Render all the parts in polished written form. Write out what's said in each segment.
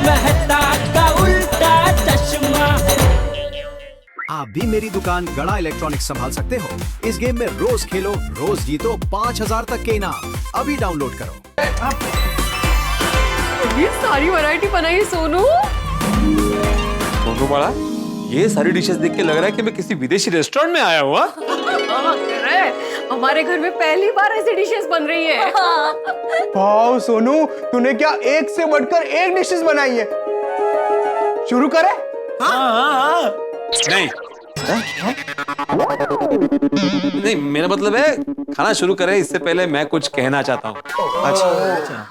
मेहता का उल्टा चश्मा। आप भी मेरी दुकान गड़ा इलेक्ट्रॉनिक्स संभाल सकते हो। इस गेम में रोज खेलो, रोज जीतो 5000 तक के इनाम। अभी डाउनलोड करो। ये सारी वैरायटी बनाई है सोनू। सोनू बड़ा, ये सारी डिशेस देख के लग रहा है कि मैं किसी विदेशी रेस्टोरेंट में आया हुआ। हमारे घर में पहली बार ऐसी डिशेस बन रही है। वाह सोनू, तूने क्या एक से बढ़कर एक डिशेस बनाई है। शुरू करें? हाँ। नहीं नहीं, मेरा मतलब है खाना शुरू करें इससे पहले मैं कुछ कहना चाहता हूँ। अच्छा।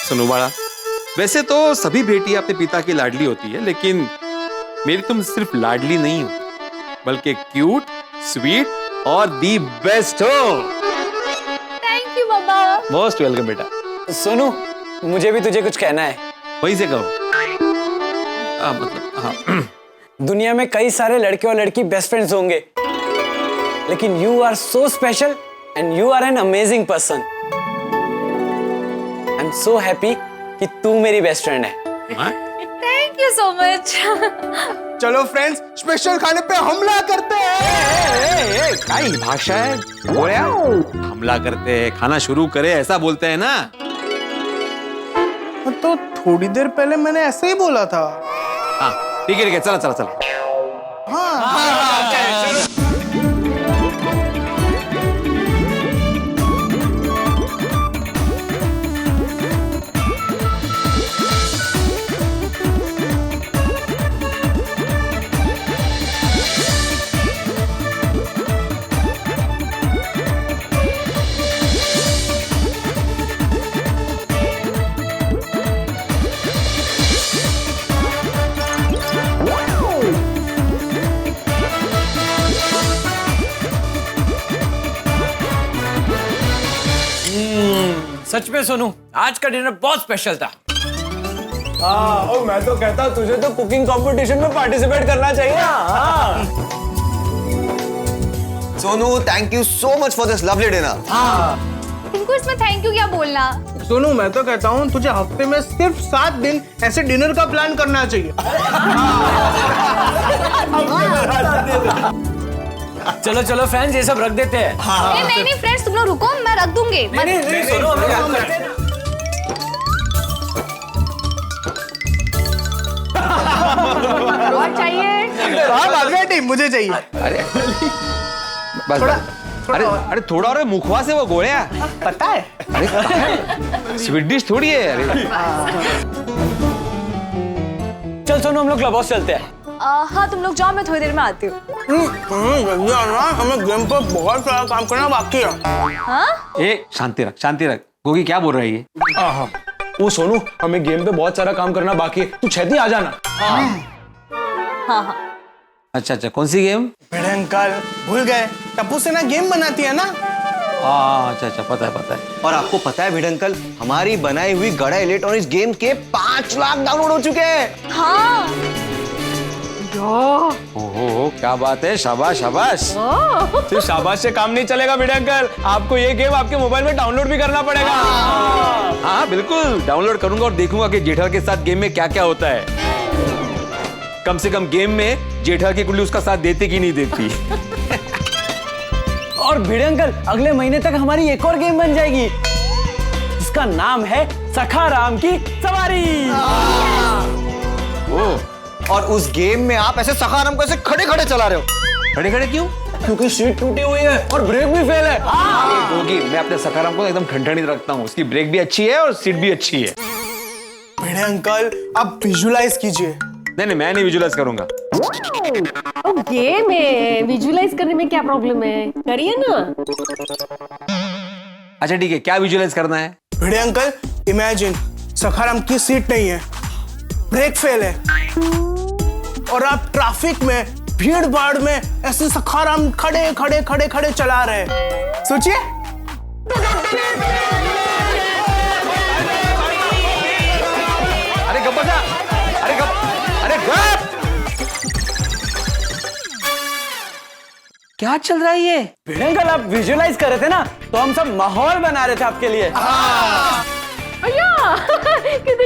सुनो बड़ा, वैसे तो सभी बेटियां अपने पिता की लाडली होती है, लेकिन मेरी तुम सिर्फ लाडली नहीं हो बल्कि क्यूट, स्वीट और दी बेस्ट हो। Thank you Baba. Most welcome बेटा। सोनू, मुझे भी तुझे कुछ कहना है। वहीं से कहो। मतलब हाँ। दुनिया में कई सारे लड़के और लड़की बेस्ट फ्रेंड्स होंगे, लेकिन you are so special and you are an amazing person. I am so happy कि तू मेरी बेस्ट फ्रेंड है। Thank you so much. चलो फ्रेंड्स, स्पेशल खाने पे हमला करते हैं। क्या भाषा है बोलिया? हमला करते हैं, खाना शुरू करे ऐसा बोलते हैं ना। तो थोड़ी देर पहले मैंने ऐसे ही बोला था। हाँ ठीक है चला चला चला। हाँ। सच में सोनू, आज का डिनर बहुत स्पेशल था। हाँ, और मैं तो कहता तुझे तो कुकिंग कंपटीशन में पार्टिसिपेट करना चाहिए। हाँ। Sonu, thank you so much for this lovely dinner. तुमको इसमें थैंक यू क्या बोलना। सोनू, मैं तो कहता हूँ तुझे हफ्ते में सिर्फ 7 दिन ऐसे डिनर का प्लान करना चाहिए। चलो चलो फ्रेंड्स, ये सब रख देते हैं। नहीं फ्रेंड्स, तुम लोग रुको, मैं रख दूंगी। नहीं सोनू, हमें काम करते हैं। और चाहिए? हाँ, भाग गया टीम, मुझे चाहिए। अरे बस अरे थोड़ा और मुखवा से वो गोलियां। पता है? अरे स्वीट डिश थोड़ी है। अरे चल सोनू, हम लोग क्लब हाउस चलते हैं। हाँ तुम लोग जाओ, मैं थोड़ी देर में आती हूँ। हमें गेम पर बहुत सारा काम करना बाकी है। हाँ? ए शांति रख। गोगी क्या बोल रही है? वो सोनू, हमें गेम पे बहुत सारा काम करना बाकी है, तू छेती आ जाना। हाँ। अच्छा कौन सी गेम? बड़े अंकल भूल गए, टप्पू से ना गेम बनाती है ना। अच्छा पता है। और आपको पता है भिड़ अंकल, हमारी बनाई हुई गड़ा इलेक्ट्रॉनिक्स गेम के 5 लाख डाउनलोड हो चुके हैं। हाँ। ओहो क्या बात है, शाबाश। सिर्फ शाबाश से काम नहीं चलेगा भिड़े अंकल, आपको ये गेम आपके मोबाइल में डाउनलोड भी करना पड़ेगा। हाँ बिल्कुल, डाउनलोड करूंगा और देखूंगा कि जेठा के साथ गेम में क्या क्या होता है। कम से कम गेम में जेठा की कुल्ली उसका साथ देती कि नहीं देती। और भिड़े अंकल, अगले महीने तक हमारी एक और गेम बन जाएगी, जिसका नाम है सखा राम की सवारी। और उस गेम में आप ऐसे सखाराम को ऐसे खड़े खड़े चला रहे हो। खड़े क्यों? क्योंकि सीट टूटी हुई है और ब्रेक भी फेल है। गोगी, मैं अपने सखाराम को एकदम ठंडा नहीं रखता हूँ, उसकी ब्रेक भी अच्छी है और सीट भी अच्छी है। भिड़े अंकल, आप विजुलाइज कीजिए। नहीं मैं नहीं विजुलाइज करूंगा। गेम है, विजुलाइज करने में क्या प्रॉब्लम है, करिए ना। अच्छा ठीक है, क्या विजुलाइज करना है? भिड़े अंकल, इमेजिन सखाराम की सीट नहीं है, ब्रेक फेल है, और आप ट्रैफिक में भीड़ भाड़ में ऐसे सखाराम खड़े चला रहे हैं। सोचिए। अरे गप बजा, अरे गप। क्या चल रहा है ये? भिड़े अंकल, आप विजुलाइज कर रहे थे ना, तो हम सब माहौल बना रहे थे आपके लिए। भैया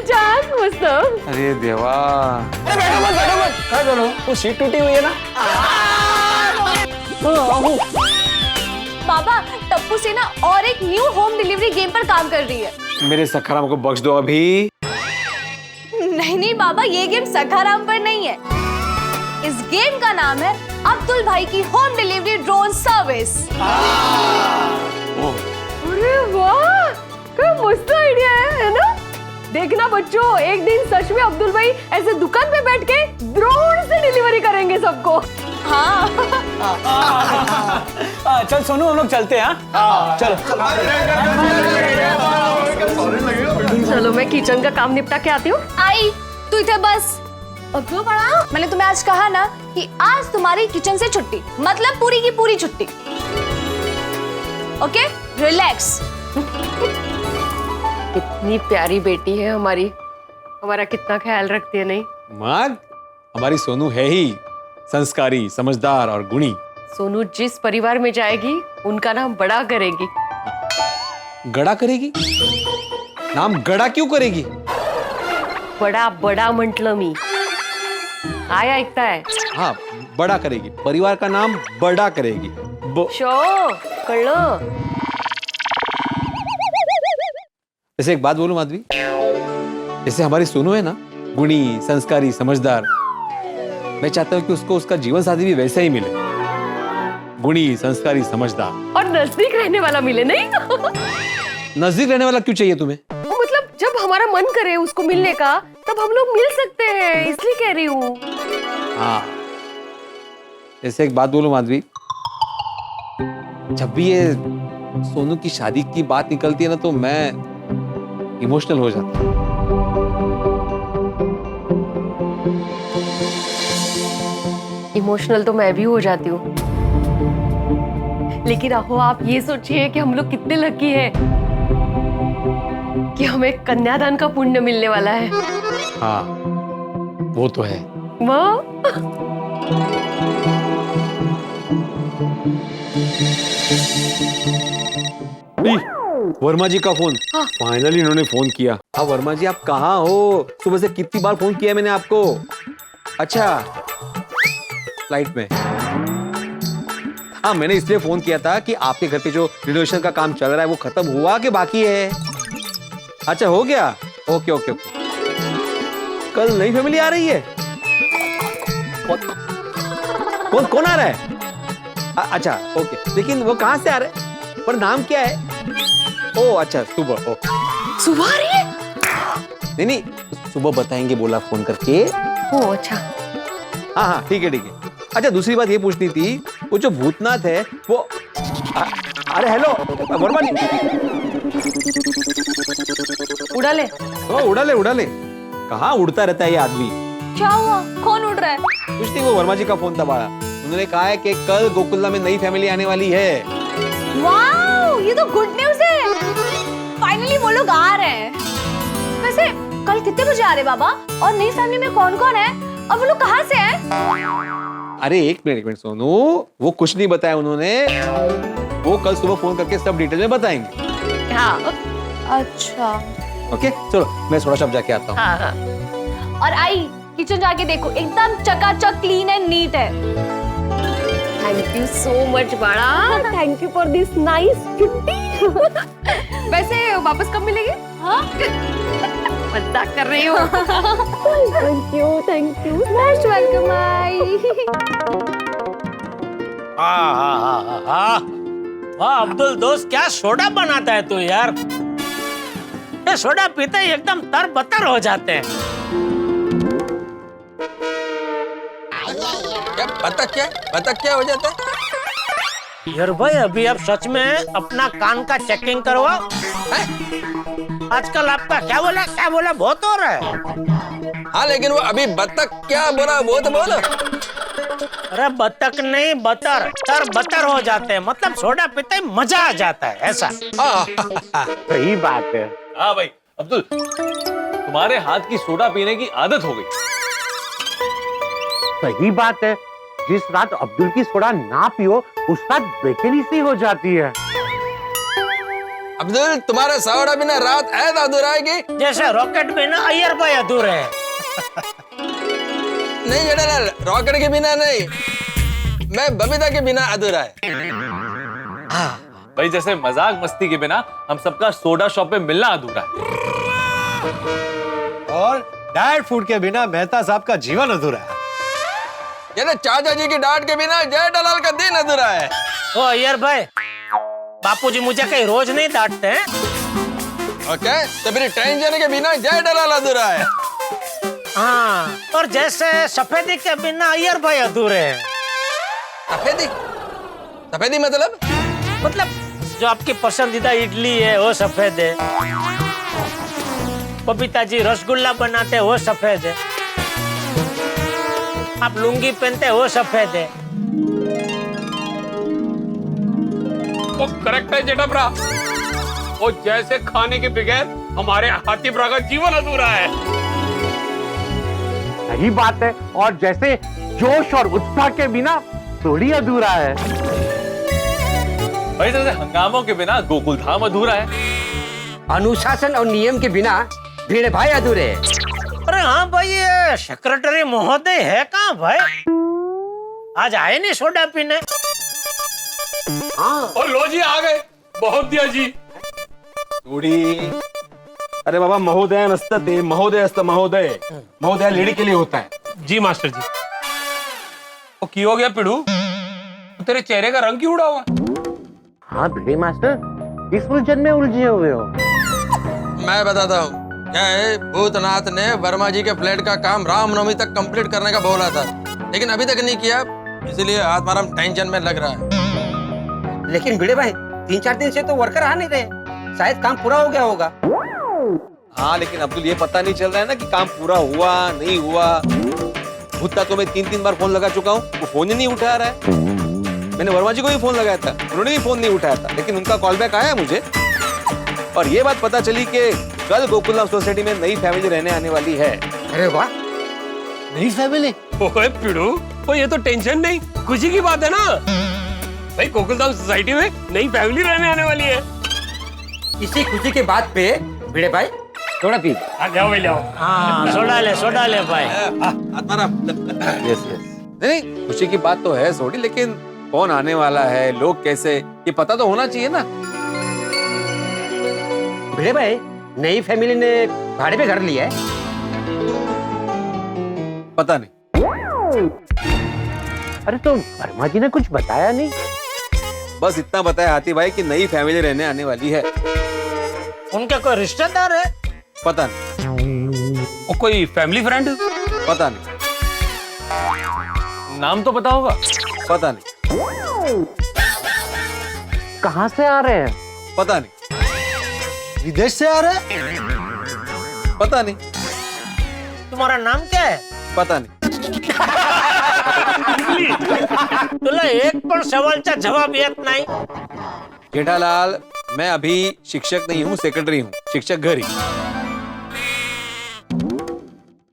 छान मस्त. अरे देवा. अरे बैठो मत. काय सोनू वो सीट टूटी हुई है ना. बाबा टप्पू से ना और एक न्यू होम डिलीवरी गेम पर काम कर रही है. मेरे सखाराम को बख्श दो अभी. नहीं बाबा, ये गेम सखाराम पर नहीं है. इस गेम का नाम है अब्दुल भाई की होम डिलीवरी ड्रोन सर्विस. अरे वाह, क्या मस्त आइडिया है ना. देखना बच्चों, एक दिन सच में अब्दुल भाई ऐसे दुकान पे बैठ के ड्रोन से डिलीवरी करेंगे सबको. हाँ. चल सोनू हम लोग चलते हैं. चलो. चलो मैं किचन का काम निपटा के आती हूँ. आई तू इधर बस. और क्यों पढ़ा? मैंने तुम्हें आज कहा ना कि आज तुम्हारी किचन से छुट्टी, मतलब पूरी की पूरी छुट्टी. Okay, relax. कितनी प्यारी बेटी है हमारी, हमारा कितना ख्याल रखती है. नहीं माँ, हमारी सोनू है ही संस्कारी, समझदार और गुणी. सोनू जिस परिवार में जाएगी उनका नाम बड़ा करेगी. गड़ा करेगी? नाम गड़ा क्यों करेगी? बड़ा बड़ा म्हटलं मी. काय ऐकताय? हाँ, बड़ा करेगी. परिवार का नाम बड़ा करेगी. शो कळलं. जैसे एक बात बोलूं माधवी, जैसे हमारी सोनू है ना, गुणी, संस्कारी, समझदार. मैं चाहता हूँ कि उसको उसका जीवन साथी भी वैसा ही मिले. गुणी, संस्कारी, समझदार और नजदीक रहने वाला मिले. नहीं नजदीक रहने वाला क्यों चाहिए तुम्हें? मतलब जब हमारा मन करे उसको मिलने का तब हम लोग मिल सकते हैं, इसलिए कह रही हूँ. हाँ, जैसे एक बात बोलूं माधवी, जब भी ये सोनू की शादी की बात निकलती है ना तो मैं इमोशनल हो जाता हूँ. इमोशनल तो मैं भी हो जाती हूँ, लेकिन अहो आप ये सोचिए कि हम लोग कितने लकी हैं कि हमें कन्यादान का पुण्य मिलने वाला है. हाँ, वो तो है. वाह. वर्मा जी का फोन. फाइनली इन्होंने फोन किया. हाँ वर्मा जी, आप कहाँ हो? सुबह से कितनी बार फोन किया मैंने आपको. अच्छा, फ्लाइट में. हाँ, मैंने इसलिए फोन किया था कि आपके घर पे जो रिनोवेशन का काम चल रहा है वो खत्म हुआ कि बाकी है? अच्छा, हो गया. Okay okay okay. कल नई फैमिली आ रही है. कौन कौन आ रहा है? अच्छा ओके, लेकिन वो कहाँ से आ रहे हैं? पर नाम क्या है? ओ अच्छा, सुबह. ओके, सुबह आ रही है? नहीं नहीं, सुबह बताएंगे बोला फोन करके. ओ अच्छा. हाँ हाँ, ठीक है ठीक है. अच्छा, दूसरी बात ये पूछनी थी, वो जो भूतनाथ है वो अरे हेलो वर्मा जी. उड़ा ले. ओ उड़ा ले. कहाँ उड़ता रहता है ये आदमी. क्या हुआ? कौन उड़ रहा है? कुछ नहीं, वो वर्मा जी का फोन था बाड़ा. उन्होंने कहा है कि कल गोकुलधाम में नई फैमिली आने वाली है. वाओ, ये तो गुड न्यूज़ है. फाइनली वो लोग आ रहे हैं. वैसे कल कितने बजे आ रहे बाबा? और नई फैमिली में कौन कौन है? और वो लोग कहाँ से हैं? अरे एक मिनट सोनू, वो कुछ नहीं बताया उन्होंने. वो कल सुबह फोन करके सब डिटेल में बताएंगे. हाँ. अच्छा. ओके, चलो मैं थोड़ा शॉप जाके आता हूँ. हाँ हाँ. और आई किचन जाके देखो, एकदम चकाचक क्लीन एंड नीट है. थैंक यू सो मच बाड़ा. Thank you for this nice छुट्टी. वैसे वापस कब मिलेंगे? हाँ? मजाक कर रही हूँ. Thank you. मोस्ट वेलकम आई. वाह अब्दुल दोस्त, क्या सोडा बनाता है तू यार. ये सोडा पीते ही एकदम तरबतर हो जाते हैं. बतख क्या हो जाता है? यार भाई, अभी आप सच में अपना कान का चेकिंग करवाओ. आजकल आपका क्या बोला बहुत हो रहा है. हाँ, लेकिन वो अभी बतख क्या बोला वो तो बोलो. अरे बतख नहीं, बतर हो जाते हैं. मतलब सोडा पीते ही मजा आ जाता है, ऐसा. सही बात है. हाँ भाई अब्दुल, तुम्हारे हाथ की सोडा पीने की आदत हो गई. सही बात है. जिस रात अब्दुल की सोडा ना पियो उस रात बेचैनी सी हो जाती है. अब्दुल, तुम्हारे सावड़ा बिना रात ऐसा अधूरा है कि जैसे रॉकेट बिना अय्यर भाई अधूरे हैं। नहीं जनरल, रॉकेट के बिना नहीं, मैं बबीता के बिना अधूरा है। भाई जैसे मजाक मस्ती के बिना हम सबका सोडा शॉप पे मिलना अधूरा है। और डाइट फूड के बिना मेहता साहब का जीवन अधूरा है। जैसे चाचा जी की डांट के बिना जेठालाल का दिन अधूरा है। ओ अय्यर भाई, बापूजी मुझे कहीं रोज नहीं डांटते हैं। ओके, तो मेरी टेंशन के बिना जेठालाल अधूरा है। हाँ, और जैसे सफेदी के बिना अय्यर भाई अधूरे हैं। सफेदी? सफेदी मतलब जो आपकी पसंदीदा इडली है वो सफेद है, बबीता जी रसगुल्ला बनाते हैं वो सफेद है, आप लुंगी पहनते हैं वो सफेद है। वो करेक्ट है जेठाप्रा। वो जैसे खाने के बगैर हमारे हाथीप्रा का जीवन अधूरा है। सही बात है। और जैसे जोश और उत्साह के बिना थोड़ी अधूरा है। भाई जैसे हंगामों के बिना गोकुल धाम अधूरा है। अनुशासन और नियम के बिना भीड़ भाई अधूरे हैं। अरे हाँ भाई, ये सेक्रेटरी महोदय है कहाँ भाई? आज आए नहीं सोडा पीने। और लो जी आ गए, बहुत दिया जी। थोड़ी अरे बाबा, महोदय नस्तते महोदय अस्त महोदय, महोदय लेडी के लिए होता है। जी मास्टर जी। वो की हो गया पिड़ू, तेरे चेहरे का रंग क्यों उड़ा हुआ? हाँ भिड़े मास्टर, इस उलझन में उलझे हुए हो। मैं बताता हूँ क्या है। भूतनाथ ने वर्मा जी के फ्लैट का काम रामनवमी तक कंप्लीट करने का बोला था, लेकिन अभी तक नहीं किया, इसलिए आत्माराम टेंशन में लग रहा है। लेकिन भिड़े भाई 3-4 दिन से तो वर्कर आ नहीं रहे, शायद काम पूरा हो गया होगा। हाँ, लेकिन अब्दुल ये पता नहीं चल रहा है ना कि काम पूरा हुआ नहीं हुआ। भूतता तो मैं 3-3 बार फोन लगा चुका हूँ, वो फोन ही नहीं उठा रहा है। मैंने वर्मा जी को भी फोन लगाया था, उन्होंने भी फोन नहीं उठाया था, लेकिन उनका कॉल बैक आया मुझे। और ये बात पता चली कि कल गोकुलधाम सोसाइटी में नई फैमिली रहने आने वाली है। अरे वाह, नई फैमिली? ओए पिड़ू, वो ये तो टेंशन नहीं, खुशी की बात है ना। भाई गोकुलधाम सोसाइटी में नई फैमिली रहने आने वाली है। इसी खुशी के बात पे भिड़े भाई थोड़ा पी। जाओ भाई, जाओ। हाँ, सोडा ले भाई। आत्माराम यस नहीं, खुशी की बात तो है सोडी, लेकिन कौन आने वाला है, लोग कैसे, ये पता तो होना चाहिए ना। भिड़े भाई, नई फैमिली ने भाड़े पे घर लिया है? पता नहीं। अरे तो वर्मा जी ने कुछ बताया नहीं? बस इतना बताया हाथी भाई कि नई फैमिली रहने आने वाली है। उनके कोई रिश्तेदार है? पता नहीं। और कोई फैमिली फ्रेंड? पता नहीं। नाम तो पता होगा? पता नहीं। कहाँ से आ रहे हैं? पता नहीं। विदेश से आ रहे हैं? पता नहीं। तुम्हारा नाम क्या है? पता नहीं। तुला एक पण सवालचा जवाब येत नाही। जेठालाल, मैं अभी शिक्षक नहीं हूँ, सेक्रेटरी हूँ, शिक्षक घर ही।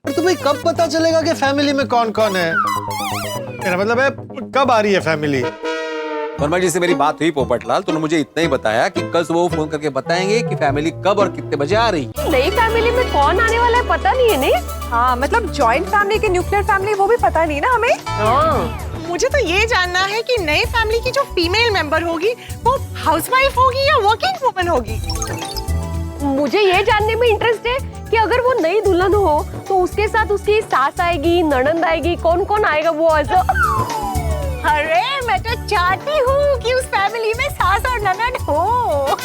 तुम्हें कब पता चलेगा कि फैमिली में कौन कौन है? मेरा मतलब है कब आ रही है फैमिली? वर्मा जी से मेरी बात हुई पोपटलाल, तो उन्होंने मुझे इतना ही बताया कि कल सुबह वो फोन करके बताएंगे कि फैमिली कब और कितने बजे आ रही। नई फैमिली में कौन आने वाला है पता नहीं है। नहीं हाँ, मतलब जॉइंट फैमिली के न्यूक्लियर फैमिली वो भी पता नहीं ना हमें। हाँ। मुझे तो ये जानना है कि नई फैमिली की जो फीमेल मेंबर होगी वो हाउसवाइफ होगी या वर्किंग वुमन होगी। मुझे ये जानने में इंटरेस्ट है कि अगर वो नई दुल्हन हो तो उसके साथ उसकी सास आएगी, ननंद आएगी, कौन कौन आएगा वो ऐसा। अरे मैं तो चाहती हूँ कि उस फैमिली में सास और ननद हो।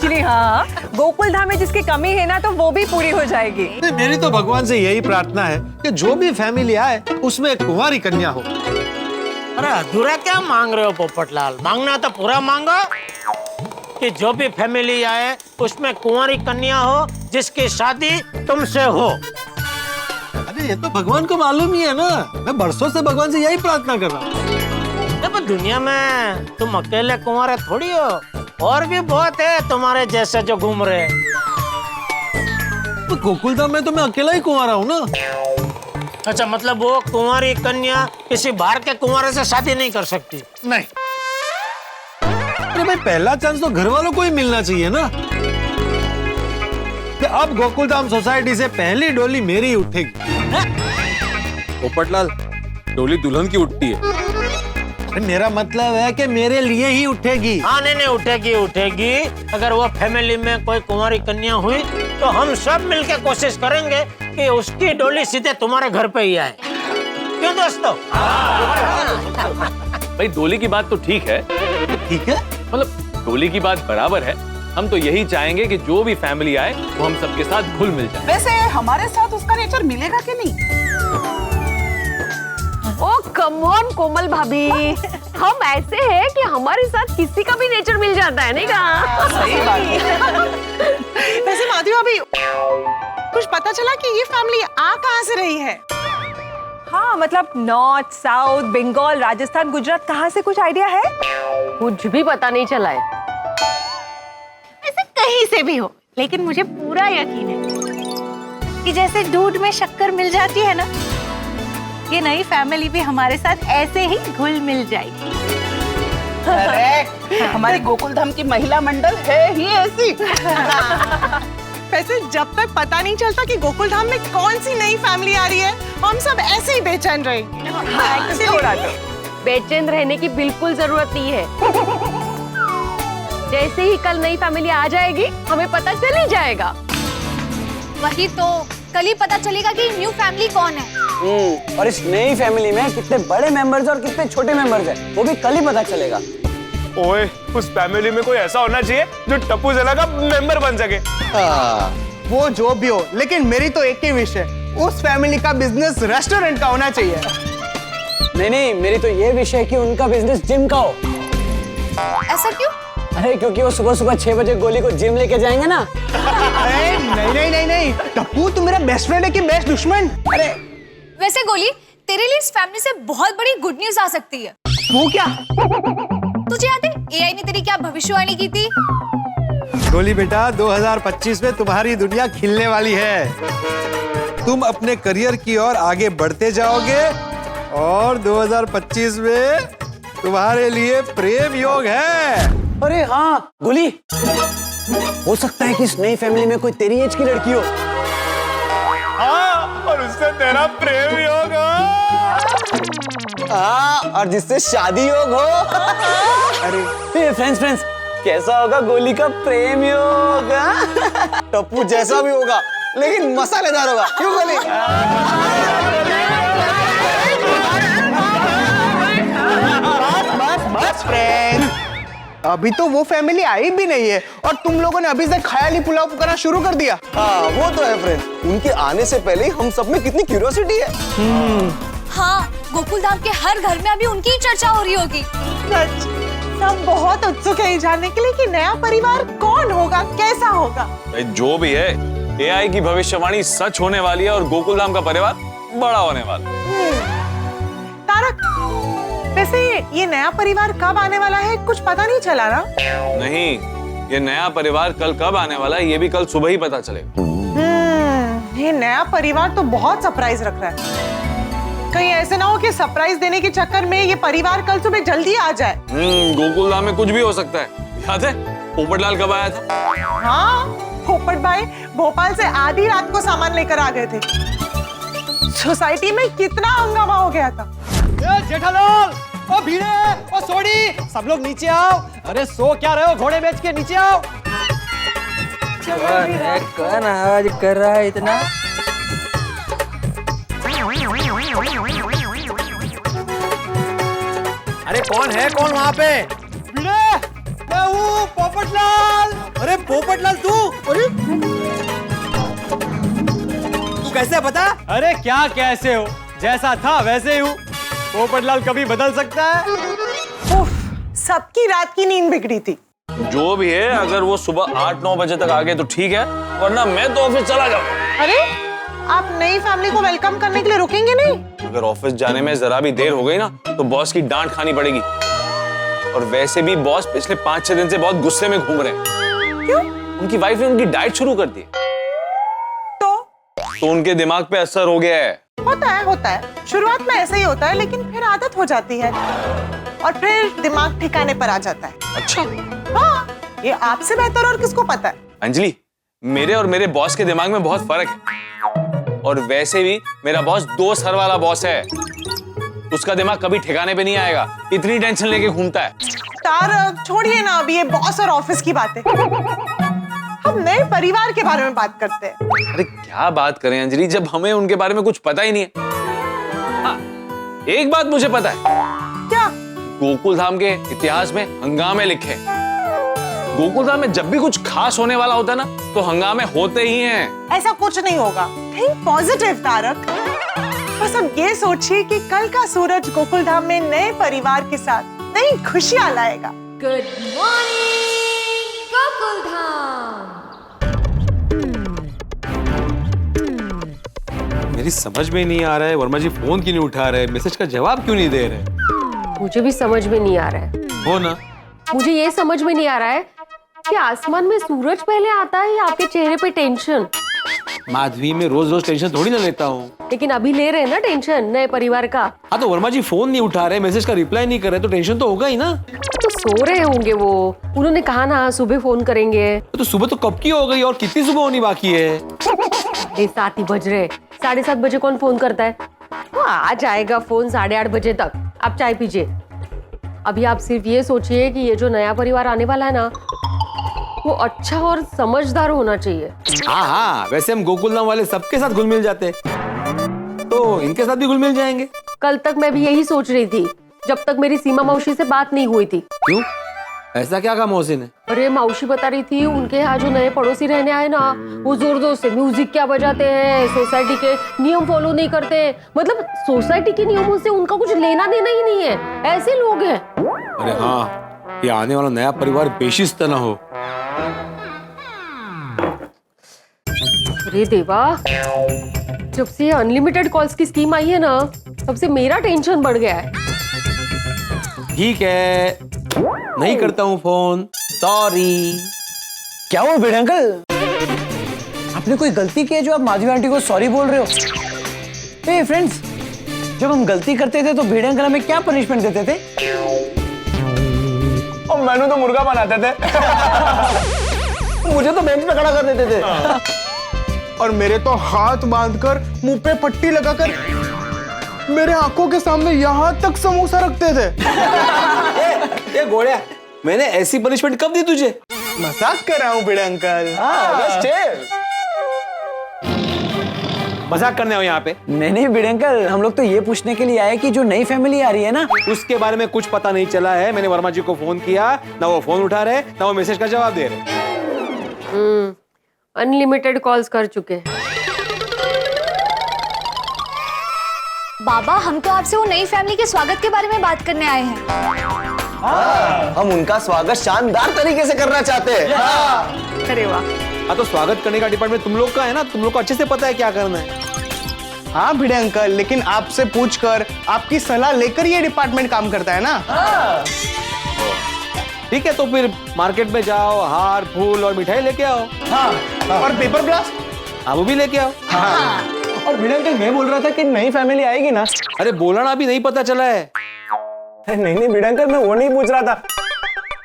जी हाँ, गोकुल धाम में जिसकी कमी है ना तो वो भी पूरी हो जाएगी। मेरी तो भगवान से यही प्रार्थना है कि जो भी फैमिली आए उसमें एक कुंवारी कन्या हो। अरे अधूरा क्या मांग रहे हो पोपटलाल? मांगना तो पूरा मांगो कि जो भी फैमिली आए उसमें कुंवारी कन्या हो जिसकी शादी तुमसे हो। अरे ये तो भगवान को मालूम ही है ना, मैं बरसों से भगवान से यही प्रार्थना कर रहा हूँ। पर दुनिया में तुम अकेले कुंवारे थोड़ी हो, और भी बहुत है तुम्हारे जैसे जो घूम रहे। तो गोकुलधाम में तो मैं अकेला ही कुंवारा हूँ ना। अच्छा, मतलब वो कुंवारी कन्या किसी बाहर के कुंवारे से शादी नहीं कर सकती? नहीं। अरे भाई पहला चांस तो घर वालों को ही मिलना चाहिए ना। कि अब गोकुलधाम सोसाइटी से पहली डोली मेरी उठेगी। पोपटलाल, डोली दुल्हन की उठती है। मेरा मतलब है कि मेरे लिए ही उठेगी। हाँ नहीं उठेगी उठेगी। अगर वो फैमिली में कोई कुंवारी कन्या हुई तो हम सब मिलकर कोशिश करेंगे कि उसकी डोली सीधे तुम्हारे घर पे ही आए। क्यों दोस्तों? भाई डोली की बात तो ठीक है, मतलब डोली की बात बराबर है। हम तो यही चाहेंगे कि जो भी फैमिली आए वो हम सबके साथ घुल मिल जाए। वैसे हमारे साथ उसका नेचर मिलेगा कि नहीं? ओ कम ऑन कोमल भाभी, हम ऐसे हैं कि हमारे साथ किसी का भी नेचर मिल जाता है, नहीं कहा? सही बात है। वैसे माधवी भाभी, कुछ पता चला कि ये फैमिली आ कहाँ से रही है? हाँ मतलब नॉर्थ, साउथ, बंगाल, राजस्थान, गुजरात, कहाँ से कुछ आइडिया है? कुछ भी पता नहीं चला है। ऐसे कहीं से भी हो, लेकिन मुझे पूरा यकीन है कि जैसे दूध में शक्कर मिल जाती है ना, ये नई फैमिली भी हमारे साथ ऐसे ही घुल मिल जाएगी। अरे हमारी गोकुलधाम की महिला मंडल है ही ऐसी। वैसे जब तक पता नहीं चलता कि गोकुलधाम में कौन सी नई फैमिली आ रही है, हम सब ऐसे ही बेचैन रहेंगे। बेचैन रहने की बिल्कुल जरूरत नहीं है। जैसे ही कल नई फैमिली आ जाएगी, हमें पता चल ही जाएगा। वही तो, कल ही पता चलेगा कि न्यू फैमिली कौन है। और इस नई फैमिली में कितने बड़े मेंबर्स और कितने छोटे मेंबर्स हैं, वो भी कल ही पता चलेगा। ओए, उस फैमिली में कोई ऐसा होना चाहिए जो टप्पू ज़ेला का मेंबर बन सके। वो जो भी हो, लेकिन मेरी तो एक ही विश है, उस फैमिली का बिजनेस रेस्टोरेंट का होना चाहिए। नहीं, मेरी तो ये विश है कि उनका बिजनेस जिम का हो। ऐसा क्यों? अरे क्योंकि वो सुबह 6 बजे गोली को जिम लेके जाएंगे ना। अरे नहीं, टप्पू तू मेरा बेस्ट फ्रेंड है कि बेस्ट दुश्मन? अरे वैसे गोली, तेरे लिए इस फैमिली से बहुत बड़ी गुड न्यूज आ सकती है। वो क्या? तुझे याद है एआई ने तेरी क्या भविष्यवाणी की थी? गोली बेटा, 2025 में तुम्हारी दुनिया खिलने वाली है। तुम अपने करियर की ओर आगे बढ़ते जाओगे और 2025 में तुम्हारे लिए प्रेम योग है। अरे हाँ गोली, हो सकता है कि इस नई फैमिली में कोई तेरी एज की लड़की हो। हाँ, और उससे तेरा प्रेम योग हो। हाँ, और जिससे शादी योग हो। अरे फ्रेंड्स, कैसा होगा गोली का प्रेम योग? टप्पू जैसा भी होगा, लेकिन मसालेदार होगा। क्यों गोली? बस फ्रेंड, अभी तो वो फैमिली आई भी नहीं है और तुम लोगों ने अभी से ख्याली पुलाव पकाना शुरू कर दिया। हाँ वो तो है फ्रेंड, उनके आने से पहले हम सब में कितनी क्यूरियोसिटी है। हाँ, गोकुलधाम के हर घर में अभी उनकी ही चर्चा हो रही होगी। सब बहुत उत्सुक है जानने के लिए कि नया परिवार कौन होगा, कैसा होगा। भाई जो भी है, एआई की भविष्यवाणी सच होने वाली है और गोकुलधाम का परिवार बड़ा होने वाला। तारक, वैसे ये नया परिवार कब आने वाला है, कुछ पता नहीं चला ना? नहीं, ये नया परिवार कल कब आने वाला है ये भी कल सुबह ही पता चलेगा। ये नया परिवार तो बहुत सरप्राइज रख रहा है। कहीं ऐसे ना हो कि सरप्राइज देने के चक्कर में ये परिवार कल सुबह जल्दी आ जाए। गोकुलधाम में कुछ भी हो सकता है। याद है पोपटलाल कब आया था? हाँ, पोपट भाई भोपाल से आधी रात को सामान लेकर आ गए थे। सोसाइटी में कितना हंगामा हो गया था। जेठालाल, ओ भीड़े, ओ सोडी, सब लोग नीचे आओ। अरे सो क्या रहे हो, घोड़े बेच के नीचे आओ। कौन आवाज कर रहा है इतना? अरे कौन है वहाँ पे? भीड़े, मैं हूँ पोपटलाल। अरे पोपटलाल तू? अरे तू कैसे पता? अरे क्या कैसे हो, जैसा था वैसे ही हूँ। पोपटलाल कभी बदल सकता है? उफ, सबकी रात की नींद बिगड़ी थी। जो भी है, अगर वो सुबह 8-9 बजे तक आ गए तो ठीक है, वरना मैं तो ऑफिस चला जाऊँ। अरे आप नई फैमिली को वेलकम करने के लिए रुकेंगे नहीं? अगर ऑफिस जाने में जरा भी देर हो गई ना तो बॉस की डांट खानी पड़ेगी। और वैसे भी बॉस पिछले 5-6 दिन से बहुत गुस्से में घूम रहे हैं। क्यों? उनकी वाइफ ने उनकी डाइट शुरू कर दी तो उनके दिमाग पे असर हो गया है। होता है। शुरुआत में ऐसा ही होता है, लेकिन फिर आदत हो जाती है और फिर दिमाग ठिकाने पर आ जाता है। अच्छा, हाँ, ये आपसे बेहतर और किसको पता है? अंजलि, मेरे और मेरे बॉस के दिमाग में बहुत फर्क है। और वैसे भी मेरा बॉस 2 सर वाला बॉस है। उसका दिमाग कभी ठिकाने पे नहीं आएगा, इतनी टेंशन लेके घूमता है। तारक, छोड़िए ना अभी ये बॉस और ऑफिस की बातें। हम नए परिवार के बारे में बात करते हैं। अरे क्या बात करें अंजलि, जब हमें उनके बारे में कुछ पता ही नहीं है। हाँ, एक बात मुझे पता है। क्या? गोकुल धाम के इतिहास में हंगामे लिखे हैं। गोकुल धाम में जब भी कुछ खास होने वाला होता है ना, तो हंगामे होते ही हैं। ऐसा कुछ नहीं होगा। Think positive Tarak. बस अब ये सोचिए कि कल का सूरज गोकुल धाम में नए परिवार के साथ नई खुशियां लाएगा। Good morning Gokul Dham. मेरी समझ में नहीं आ रहा है वर्मा जी फोन क्यों नहीं उठा रहे, मैसेज का जवाब क्यों नहीं दे रहे। मुझे भी समझ में नहीं आ रहा है। हो ना, मुझे ये समझ में नहीं आ रहा है कि आसमान में सूरज पहले आता है या आपके चेहरे पे टेंशन। माधवी में रोज रोज टेंशन थोड़ी ना लेता हूँ। लेकिन अभी ले रहे हैं ना टेंशन नए परिवार का। हाँ तो वर्मा जी फोन नहीं उठा रहे, मैसेज का रिप्लाई नहीं कर रहे, तो टेंशन तो होगा ही ना। तो सो रहे होंगे वो, उन्होंने कहा ना सुबह फोन करेंगे। तो सुबह तो कब की हो गई और कितनी सुबह होनी बाकी है। 7 ही बज रहे, 7:30 बजे कौन फोन करता है। वो आ जाएगा फोन 8:30 बजे तक। आप चाय पीजिए। अभी आप सिर्फ ये सोचिए कि ये जो नया परिवार आने वाला है ना, वो अच्छा और समझदार होना चाहिए। हाँ हाँ, वैसे हम गोकुल धाम वाले सबके साथ घुल मिल जाते, तो इनके साथ भी घुल मिल जाएंगे। कल तक मैं भी यही सोच रही थी, जब तक मेरी सीमा मौसी से बात नहीं हुई थी। क्यों, ऐसा क्या कहा मौसी ने? अरे मौसी बता रही थी उनके यहाँ जो नए पड़ोसी रहने आए ना, वो जोर जोर से म्यूजिक क्या बजाते हैं, सोसाइटी के नियम फॉलो नहीं करते। मतलब सोसाइटी के नियमों से उनका कुछ लेना देना ही नहीं है, ऐसे लोग हैं। अरे हाँ, ये आने वाला नया परिवार बेशिस्त ना हो। अरे देवा, जब से ये अनलिमिटेड कॉल्स की स्कीम आई है ना, तब से मेरा टेंशन बढ़ गया है। ठीक है, नहीं करता हूँ फोन, सॉरी। क्या हुआ भिड़े अंकल, आपने कोई गलती की है जो आप माधवी आंटी को सॉरी बोल रहे हो? हे फ्रेंड्स, जब हम गलती करते थे तो भिड़े अंकल हमें क्या पनिशमेंट देते थे? और मैंने तो मुर्गा बनाते थे। मुझे तो बेंच पे खड़ा कर देते थे। और मेरे तो हाथ बांधकर मुंह पे पट्टी लगाकर मेरे आंखों के सामने यहाँ तक समोसा रखते थे। ये घोड़िया, मैंने ऐसी पनिशमेंट कब दी तुझे? मजाक कर रहा हूँ भिड़े अंकल। मजाक करने हो यहाँ पे? नहीं भिड़े अंकल, हम लोग तो ये पूछने के लिए आए कि जो नई फैमिली आ रही है ना, उसके बारे में कुछ पता नहीं चला है। मैंने वर्मा जी को फोन किया, ना वो फोन उठा रहे, ना वो मैसेज का जवाब दे रहे। अनलिमिटेड कॉल्स कर चुके हैं। बाबा, हम तो आपसे वो नई फैमिली के स्वागत के बारे में बात करने आए हैं। हम उनका स्वागत शानदार तरीके से करना चाहते हैं। अरे वाह। हाँ तो स्वागत करने का डिपार्टमेंट तुम लोग का है ना, तुम लोग को अच्छे से पता है क्या करना है। हाँ भिड़े अंकल, लेकिन आपसे पूछकर, आपकी सलाह लेकर ये डिपार्टमेंट काम करता है ना। ठीक है, तो फिर मार्केट में जाओ, हार फूल और मिठाई लेके आओ। हाँ। और पेपर ब्लास्ट? हाँ, वो भी लेके आओ। हाँ। और भिड़े अंकल, मैं बोल रहा था कि नई फैमिली आएगी ना। अरे बोलना अभी नहीं पता चला है। नहीं भिड़े अंकल, मैं वो नहीं पूछ रहा था।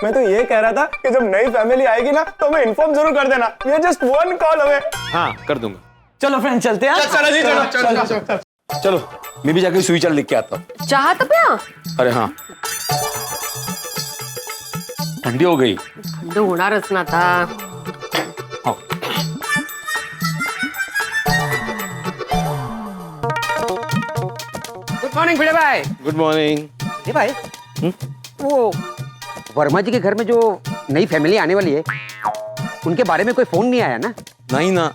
मैं तो ये कह रहा था कि जब नई फैमिली आएगी ना, तो हमें इन्फॉर्म जरूर कर देना। ये जस्ट 1 कॉल अवे। हाँ, कर दूंगा। चलो फ्रेंड, चलते हैं। चलो, मैं भी जाकर सुई चाल लिख के आता हूँ। चाह तब यहाँ? अरे हाँ, ठंडी हो गई। जो होना रचना था। हाँ। गुड मॉर्निंग भिड़े भाई। Good morning. ये भाई, वो वर्मा जी के घर में जो नई फैमिली आने वाली है, उनके बारे में कोई फोन नहीं आया ना? नहीं ना,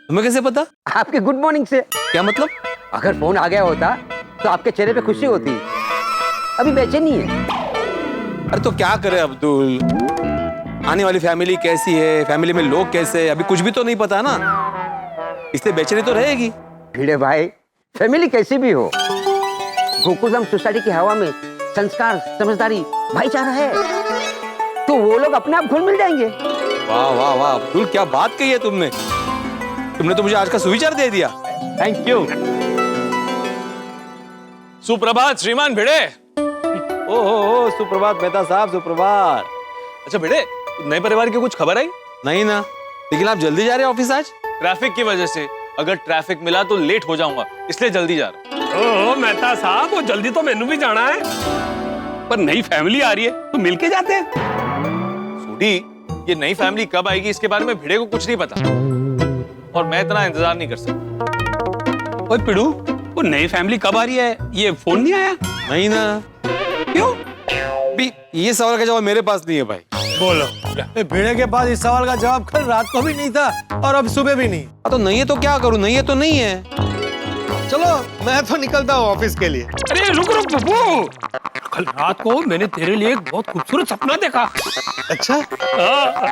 तुम्हें कैसे पता? आपके गुड मॉर्निंग से। क्या मतलब? अगर फोन आ गया होता तो आपके चेहरे पे खुशी होती। अभी बेचैनी है। अरे तो क्या करे अब्दुल, आने वाली फैमिली कैसी है, फैमिली में लोग कैसे, अभी कुछ भी तो नहीं पता ना, इसलिए बेचैनी तो रहेगी। भिड़े भाई, फैमिली कैसी भी हो, गोकुलधाम सोसाइटी की हवा में संस्कार, समझदारी, भाईचारा है, तो वो लोग अपने आप घुल मिल जाएंगे। वाह वाह वाह अब्दुल, क्या बात कही है तुमने। तुमने तो मुझे आज का सुविचार दे दिया। Thank you. सुप्रभात श्रीमान भिड़े। ओहो, सुप्रभात मेहता साहब, सुप्रभात। अच्छा बेटे, नए परिवार की कुछ खबर आई? नहीं ना, लेकिन आप जल्दी जा रहे हैं ऑफिस आज? ट्रैफिक की वजह से। अगर ट्रैफिक मिला तो लेट हो जाऊंगा, इसलिए जल्दी जा रहा हूं। ओ मेहता साहब, वो जल्दी तो मैनू भी जाना है, पर नई फैमिली आ रही है तो मिलके जाते हैं। सूडी, ये नई फैमिली कब आएगी इसके बारे में भिड़े को कुछ नहीं पता, और मैं इतना इंतजार नहीं कर सकता। ओए पिड़ू, वो नई फैमिली कब आ रही है, ये फोन नहीं आया? नहीं ना। क्यों? भी ये सवाल का जवाब मेरे पास नहीं है भाई। बोलो, भिड़े के पास इस सवाल का जवाब कल रात को भी नहीं था और अब सुबह भी नहीं। तो नहीं है तो क्या करूं, नहीं है तो नहीं है। चलो मैं तो निकलता हूँ ऑफिस के लिए। अरे रुक रुक पप्पू, कल रात को मैंने तेरे लिए एक बहुत खूबसूरत सपना देखा। अच्छा? हाँ।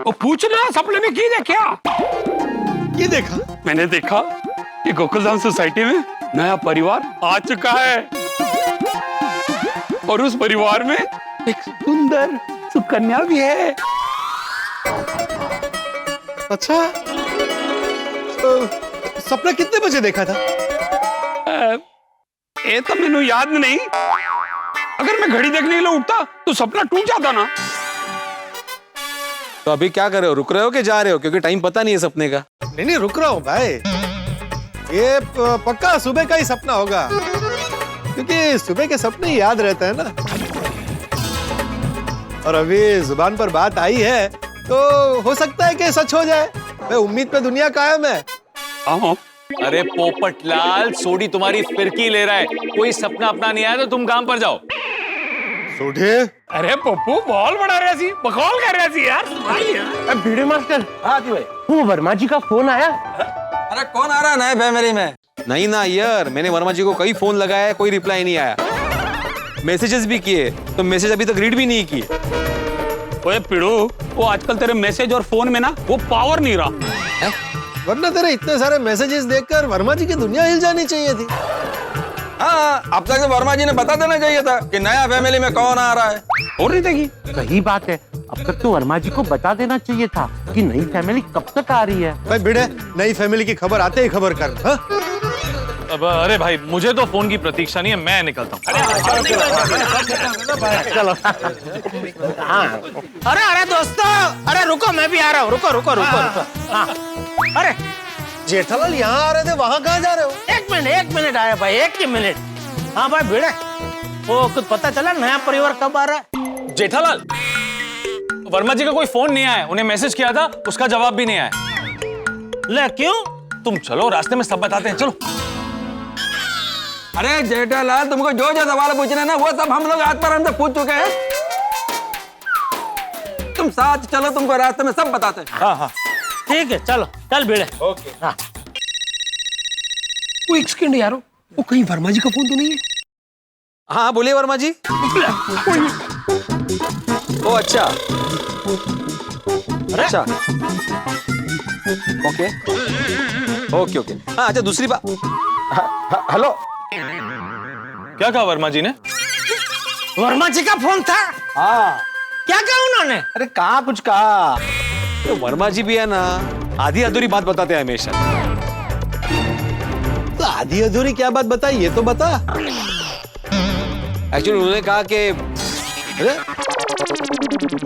वो पूछना सपने में की देखा? ये देखा? मैंने देखा कि गोकुलधाम सोसाइटी में नया परिवार आ चुका है और उस परिवार में एक सुंदर सुकन्या भी है। अच्छा, तो सपना कितने बजे देखा था? ये तो मैंने याद नहीं। अगर मैं घड़ी देखने के लिए उठता तो सपना टूट जाता ना। तो अभी क्या कर रहे हो, रुक रहे हो कि जा रहे हो? क्योंकि टाइम पता नहीं है सपने का। नहीं रुक रहा हूँ भाई, ये पक्का सुबह का ही सपना होगा, क्योंकि सुबह के सपने ही याद रहते हैं ना। और अभी जुबान पर बात आई है तो हो सकता है कि सच हो जाए। मैं उम्मीद पे दुनिया कायम है। अरे पोपटलाल, सोडी तुम्हारी फिरकी ले रहा है। कोई सपना अपना नहीं आया तो तुम काम पर जाओ। सोडे? अरे पप्पू, बॉल बढ़ा रहा सी, बकौल कर रहा सी यार। भिड़े मास्टर, हाँ जी भाई, वो वर्मा जी का फोन आया? अरे कौन आ रहा है नए फैमिली में? नहीं ना यार, मैंने वर्मा जी को कई फोन लगाया, कोई रिप्लाई नहीं आया। मैसेजेस भी किए तो मैसेज अभी तक रीड भी नहीं किए। ओए पिड़ू, वो आजकल तेरे मैसेज और फोन में ना वो पावर नहीं रहा। वरना तेरे इतने सारे मैसेजेस देखकर वर्मा जी की दुनिया हिल जानी चाहिए थी। हाँ, अब तक तो वर्मा जी ने बता देना चाहिए था कि नया फैमिली में कौन आ रहा है। और नहीं देखी? सही बात है, अब तक तो वर्मा जी को बता देना चाहिए था कि नई फैमिली कब तक आ रही है। भाई भिड़े, नई फैमिली की खबर आते ही खबर कर। हाँ? अब अरे भाई, मुझे तो फोन की प्रतीक्षा नहीं है, मैं निकलता हूँ। चलो। हाँ। अरे दोस्तों, अरे रुको, मैं भी आ रहा हूँ। रुको रुको रुको रुको। हाँ। अरे जेठालाल, यहाँ आ रहे थे, वहाँ कहाँ जा रहे हो? एक मिनट आया भाई, एक ही मिनट। हाँ भाई भिड़े, वो कुछ पता चला नया परिवार कब आ रहा है? जेठालाल, वर्मा जी का कोई फोन नहीं आया, उन्हें मैसेज किया था, उसका जवाब भी नहीं आया। ले क्यों? तुम चलो, रास्ते में सब बताते हैं, चलो। अरे जेठालाल, तुमको जो जो सवाल पूछना है ना वो सब हम लोग हाथ पर हमसे पूछ चुके हैं। तुम साथ चलो, तुमको रास्ते में सब बताते हैं। हाँ हाँ ठीक है, चलो चल भिड़े। ओके। हाँ। वो एक सेकंड यारो, वो कहीं वर्मा जी का फोन तो नहीं है? हाँ बोलिए वर्मा जी। ओ अच्छा अच्छा, ओके ओके ओके। हाँ अच्छा, दूसरी बात। हेलो, क्या कहा वर्मा जी ने? वर्मा जी का फोन था? हाँ। क्या कहा उन्होंने? अरे कहाँ कुछ कहा। तो वर्मा जी भी है ना, आधी अधूरी बात बताते हैं हमेशा। तो आधी अधूरी क्या बात बताई, ये तो बता। एक्चुअली उन्होंने कहा कि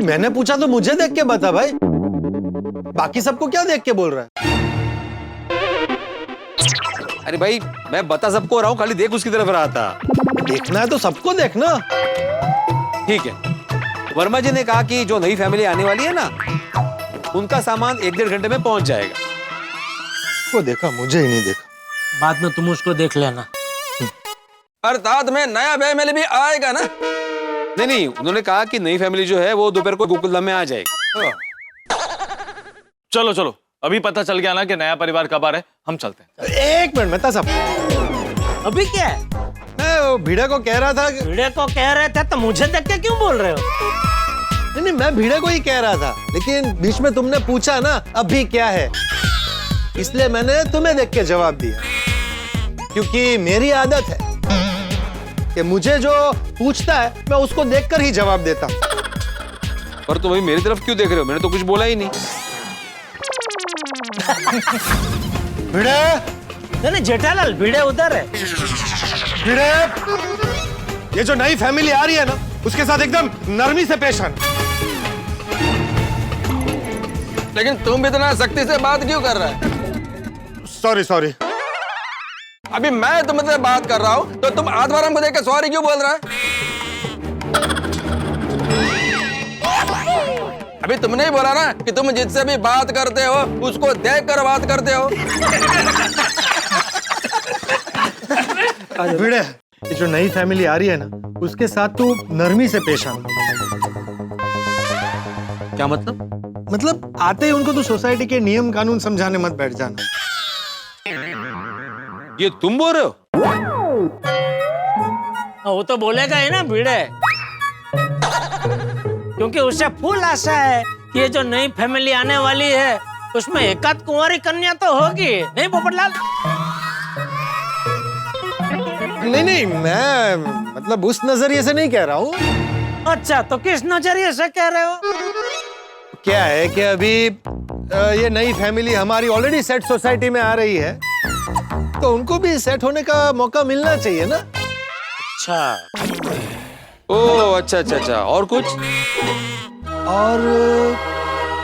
मैंने पूछा तो मुझे देख के बता भाई, बाकी सबको क्या देख के बोल रहा है? अरे भाई, मैं बता सबको रहा हूँ, खाली देख उसकी तरफ रहा था। देखना है तो सबको देखना। ठीक है, वर्मा जी ने कहा कि जो नई फैमिली आने वाली है ना, उनका सामान 1-1.5 घंटे में पहुंच जाएगा। वो देखा, मुझे ही नहीं देखा। बाद में तुम उसको देख लेना। अर्थात में नया फैमिली भी आएगा ना? नहीं, उन्होंने कहा कि नई फैमिली जो है वो दोपहर को गोकुलधाम में आ जाएगी। चलो चलो, अभी पता चल गया ना कि नया परिवार कब आ रहा है, हम चलते हैं। एक मिनट मेहता साहब, अभी क्या है? मैं वो भिड़े को कह रहा था। भिड़े को कह रहे थे तो मुझे देख के क्यों बोल रहे हो? नहीं, मैं भिड़े को ही कह रहा था, लेकिन बीच में तुमने पूछा ना अभी क्या है, इसलिए मैंने तुम्हें देख के जवाब दिया। क्योंकि मेरी आदत है कि मुझे जो पूछता है मैं उसको देखकर ही जवाब देता हूँ। पर तो भाई मेरी तरफ क्यों देख रहे हो? मैंने तो कुछ बोला ही नहीं। भिड़े? नहीं जेठालाल, भिड़े उधर है। भिड़े, ये जो नई फैमिली आ रही है ना, उसके साथ एकदम नरमी से पेश आना। लेकिन तुम इतना सख्ती से बात क्यों कर रहा है? सॉरी। अभी मैं तुमसे बात कर रहा हूं तो तुम आत्माराम को देख के सॉरी क्यों बोल रहा है? अभी तुमने ही बोला ना कि तुम जिससे भी बात करते हो उसको देख कर बात करते हो। भिड़े, ये जो नई फैमिली आ रही है ना, उसके साथ तू नरमी से पेश आना। क्या मतलब? मतलब आते ही उनको तो सोसाइटी के नियम कानून समझाने मत बैठ जाना। ये तुम बोल रहे हो? वो तो बोलेगा ही ना भिड़े, क्योंकि उसे फुल आशा है कि ये जो नई फैमिली आने वाली है उसमें एकाध कुंवारी कन्या तो होगी, नहीं पोपटलाल? नहीं, मैं मतलब उस नजरिए से नहीं कह रहा हूँ। अच्छा, तो किस नजरिए से कह रहे हो? क्या है कि अभी ये नई फैमिली हमारी ऑलरेडी सेट सोसाइटी में आ रही है, तो उनको भी सेट होने का मौका मिलना चाहिए ना। अच्छा, ओ अच्छा, और कुछ? और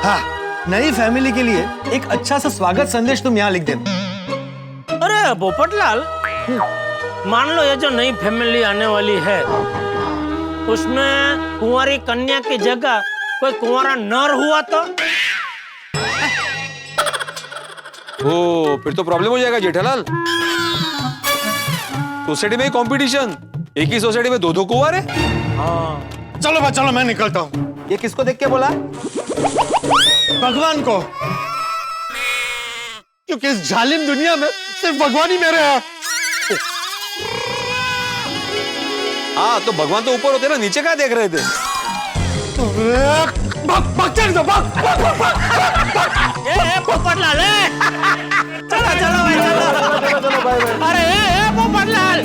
हाँ, नई फैमिली के लिए एक अच्छा सा स्वागत संदेश तुम यहाँ लिख देना। अरे पोपटलाल, मान लो ये जो नई फैमिली आने वाली है उसमें कुंवारी कन्या की जगह कोई कुंवारा नर हुआ तो? ओ, फिर तो प्रॉब्लम हो जाएगा जेठालाल। सोसाइटी में कंपटीशन, एक ही सोसाइटी में दो कुंवारे। हाँ, चलो मैं निकलता हूँ। ये किसको देख के बोला? भगवान को, क्योंकि इस जालिम दुनिया में सिर्फ भगवान ही मेरे हैं। हाँ, तो भगवान तो ऊपर होते ना, नीचे क्या देख रहे थे? पोपटलाल, चलो भाई, चलो। अरे पोपटलाल,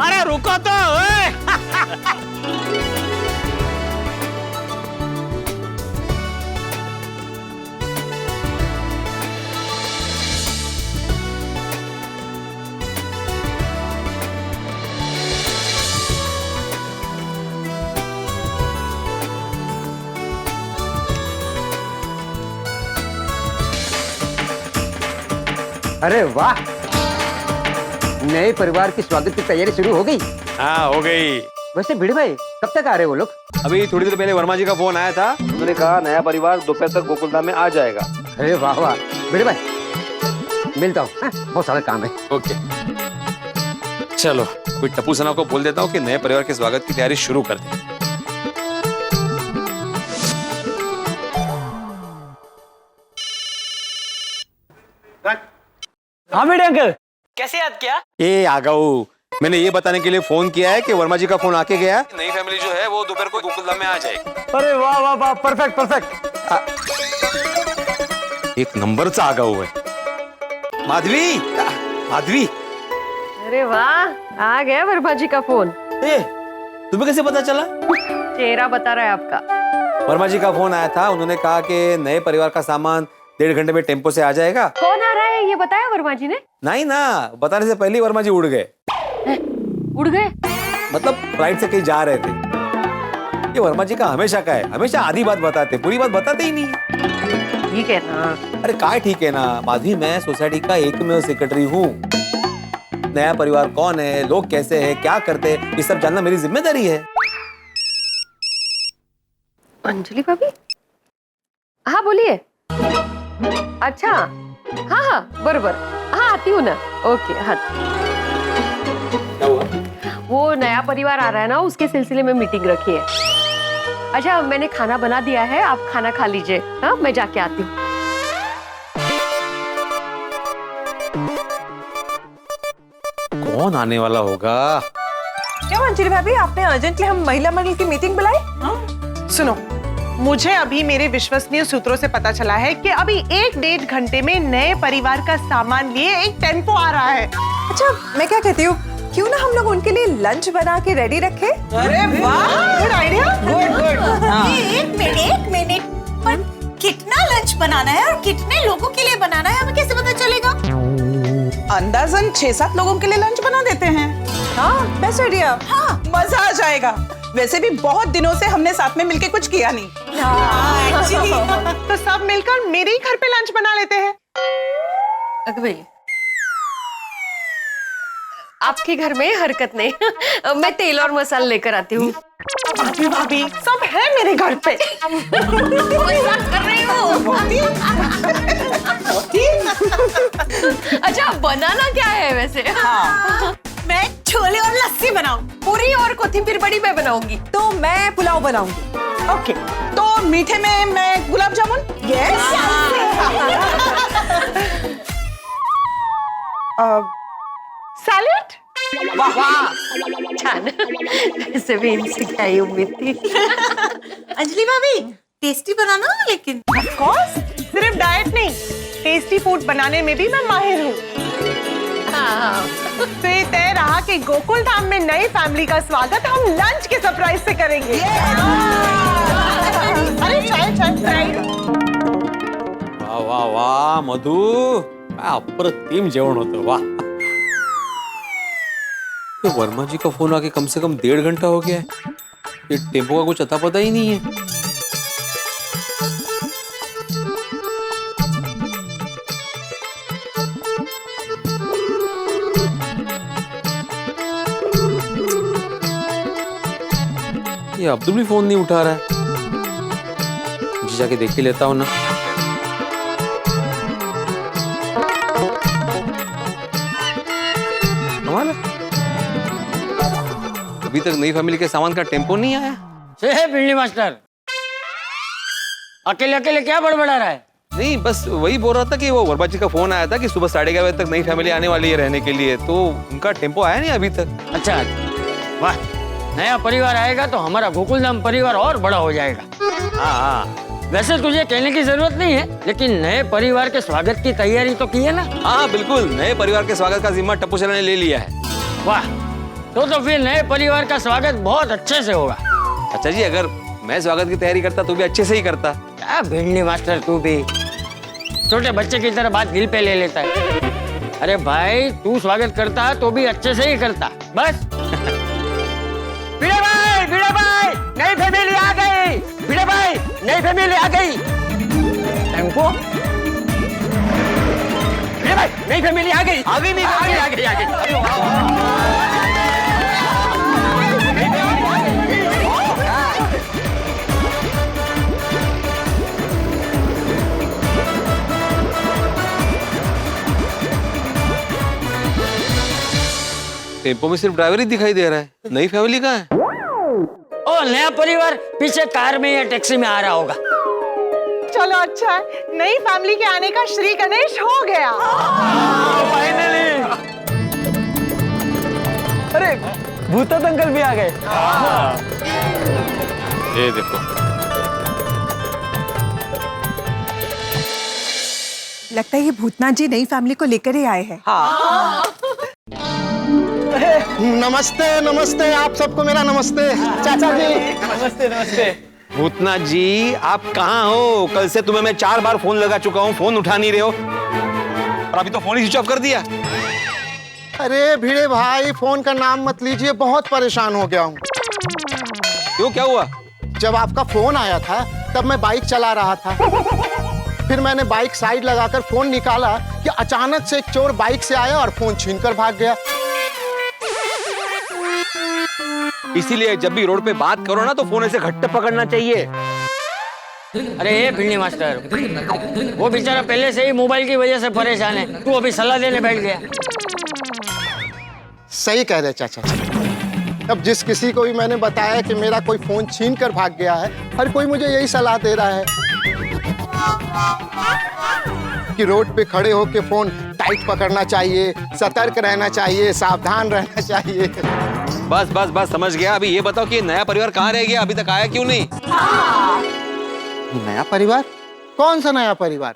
अरे रुको तो। अरे वाह, नए परिवार की स्वागत की तैयारी शुरू हो गई? हाँ, हो गई। वैसे भिड़ भाई, कब तक आ रहे वो लोग? अभी थोड़ी देर पहले वर्मा जी का फोन आया था, उन्होंने कहा नया परिवार दोपहर तक गोकुलधाम में आ जाएगा। अरे वाह, भिड़ भाई, मिलता हूँ, बहुत सारा काम है। ओके, चलो कोई टप्पू सना को बोल देता हूँ कि नए परिवार के स्वागत की तैयारी शुरू कर दे। हाँ बेटे अंकल, कैसे याद किया? ए आगाऊ, मैंने ये बताने के लिए फोन किया है कि वर्मा जी का फोन आके गया, नई फैमिली जो है वो दोपहर को गोकुलधाम में आ जाएगी। अरे वाह, परफेक्ट। एक नंबर सा आगाऊ है। माधवी, अरे वाह, आ गया वर्मा जी का फोन। तुम्हें कैसे पता चला? चेहरा बता रहा है आपका। वर्मा जी का फोन आया था, उन्होंने कहा कि नए परिवार का सामान 1.5 घंटे में टेम्पो से आ जाएगा। कौन आ रहा है ये बताया वर्मा जी ने? नहीं ना, बताने से पहले ही वर्मा जी उड़ गए। उड़ गए? मतलब फ्लाइट से कहीं जा रहे थे। ये वर्मा जी का हमेशा का है, हमेशा आधी बात बताते, पूरी बात बताते ही नहीं। ठीक है ना? अरे काय ठीक है ना माधवी, मैं सोसाइटी का एकमेव सेक्रेटरी हूँ। नया परिवार कौन है, लोग कैसे हैं, क्या करते हैं, ये सब जानना मेरी जिम्मेदारी है। अंजलि भाभी? हाँ बोलिए। अच्छा, हाँ बरोबर, हाँ आती हूँ ना। ओके, हाँ। क्या हुआ? वो नया परिवार आ रहा है ना, उसके सिलसिले में मीटिंग रखी है। अच्छा, मैंने खाना बना दिया है, आप खाना खा लीजिए। हाँ, मैं जाके आती हूँ। कौन आने वाला होगा? क्या अंजलि भाभी, आपने अर्जेंटली हम महिला मंडल की मीटिंग बुलाई? सुनो, मुझे अभी मेरे विश्वसनीय सूत्रों से पता चला है कि अभी 1-1.5 घंटे में नए परिवार का सामान लिए एक टेम्पो आ रहा है। अच्छा, मैं क्या कहती हूँ, क्यों ना हम लोग उनके लिए लंच बना के रेडी रखें? अरे वाह, गुड आइडिया। गुड। एक मिनट, पर कितना लंच बनाना है और कितने लोगों के लिए बनाना है, हमें कैसे पता चलेगा? अंदाजन 6-7 लोगों के लिए लंच बना देते हैं। हाँ, बेस्ट आइडिया। हाँ, मजा आ जाएगा। वैसे भी बहुत दिनों से हमने साथ में मिलके कुछ किया नहीं। तो सब मिलकर मेरे ही घर पे लंच बना लेते हैं। भाई आपके घर में हरकत नहीं। मैं तेल और मसाला लेकर आती हूँ। भाभी भाभी सब है मेरे घर पे। मजाक कर रही हो? अच्छा बनाना क्या है वैसे? मैं छोले और लस्सी बनाऊं। पूरी और कोथिंबीर बड़ी मैं बनाऊंगी। तो मैं पुलाव बनाऊंगी। ओके, तो मीठे में मैं गुलाब जामुन। यस। सैलेड। वाह छान। ऐसे भी इनसे क्या ही उम्मीद थी। अंजलि भाभी टेस्टी बनाना लेकिन। ऑफ कोर्स, सिर्फ डाइट नहीं, टेस्टी फूड बनाने में भी मैं माहिर हूँ। तो ये तय रहा कि गोकुल धाम में नई फैमिली का स्वागत हम लंच के सरप्राइज से करेंगे। अरे चाय चाय चाय। वाह वाह वाह मधु, अप्रतिम जेवण होतं वाह। तो वर्मा जी का फोन आके कम से कम 1.5 घंटा हो गया है। ये टेम्पो का कुछ अता पता ही नहीं है। ये अब्दुल भी फोन नहीं उठा रहा है। जी जाके देख ही लेता हूं ना। कमाल है, अभी तक नई फैमिली के सामान का टेम्पो नहीं आया। बिल्ली मास्टर अकेले अकेले क्या बड़बड़ा रहा है? नहीं, बस वही बोल रहा था कि वो वर्मा जी का फोन आया था कि सुबह 11:30 बजे तक नई फैमिली आने वाली है रहने के लिए, तो उनका टेम्पो आया नहीं अभी तक। अच्छा वाह, नया परिवार आएगा तो हमारा गोकुलधाम परिवार और बड़ा हो जाएगा। हाँ, वैसे तुझे कहने की जरूरत नहीं है, लेकिन नए परिवार के स्वागत की तैयारी तो की है ना? हाँ बिल्कुल, नए परिवार के स्वागत का जिम्मा टप्पू चला ने ले लिया है। वाह, तो फिर नए परिवार का स्वागत बहुत अच्छे से होगा। अच्छा जी, अगर मैं स्वागत की तैयारी करता तो भी अच्छे से ही करता। क्या भिंडी मास्टर, तू भी छोटे बच्चे की तरह बात दिल पे ले लेता है। अरे भाई, तू स्वागत करता तो भी अच्छे से ही करता। बस भिड़े भाई नई फैमिली आ गई। भिड़े भाई नई फैमिली आ गई। टेम्पो भिड़े भाई नई फैमिली आ गई। आ गई नहीं, आ गई। टेम्पो में सिर्फ ड्राइवर ही दिखाई दे रहा है, नई फैमिली कहाँ है? ओ, नया परिवार पीछे कार में या टैक्सी में आ रहा होगा। चलो अच्छा है, नई फैमिली के आने का श्री गणेश हो गया। फाइनली। अरे भूतत अंकल भी आ गए। ये देखो, लगता है ये भूतनाथ जी नई फैमिली को लेकर ही आए हैं। नमस्ते नमस्ते, आप सबको मेरा नमस्ते। चाचा जी नमस्ते नमस्ते। भूतनाथ जी आप कहाँ हो? कल से तुम्हें मैं 4 बार फोन लगा चुका हूँ, फोन उठा नहीं रहे हो, और अभी तो फोन ही स्विच ऑफ कर दिया। अरे भिड़े भाई, फोन का नाम मत लीजिए, बहुत परेशान हो गया हूँ। क्यों, क्या हुआ? जब आपका फोन आया था तब मैं बाइक चला रहा था, फिर मैंने बाइक साइड लगाकर फोन निकाला कि अचानक से एक चोर बाइक से आया और फोन छीनकर भाग गया। इसीलिए जब भी रोड पे बात करो ना तो फोन ऐसे घट्टे पकड़ना चाहिए। अरे ये भिंडी मास्टर, वो बेचारा पहले से ही मोबाइल की वजह से परेशान है, तू अभी सलाह देने बैठ गया। सही कह रहे चाचा जी। अब जिस किसी को भी मैंने बताया कि मेरा कोई फोन छीन कर भाग गया है, हर कोई मुझे यही सलाह दे रहा है कि रोड पे खड़े होके फोन टाइट पकड़ना चाहिए, सतर्क रहना चाहिए, सावधान रहना चाहिए। बस बस बस समझ गया। अभी ये बताओ कि नया परिवार कहाँ रह गया, अभी तक आया क्यों नहीं? नया परिवार? कौन सा नया परिवार?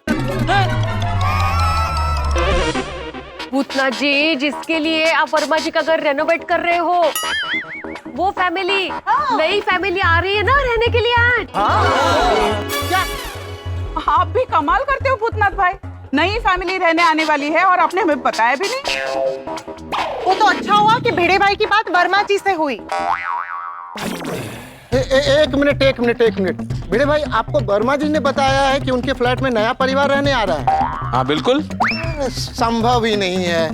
भूतनाथ जी, जिसके लिए आप वर्मा जी का घर रेनोवेट कर रहे हो, वो फैमिली, नई फैमिली आ रही है ना रहने के लिए आज। क्या आप भी कमाल करते हो भूतनाथ भाई, नई फैमिली रहने आने वाली है और आपने हमें बताया भी नहीं। वो तो अच्छा हुआ कि भिड़े भाई की बात वर्मा जी से हुई। एक मिनट भिड़े भाई, आपको वर्मा जी ने बताया है कि उनके फ्लैट में नया परिवार रहने आ रहा है? हाँ बिल्कुल। संभव ही नहीं है।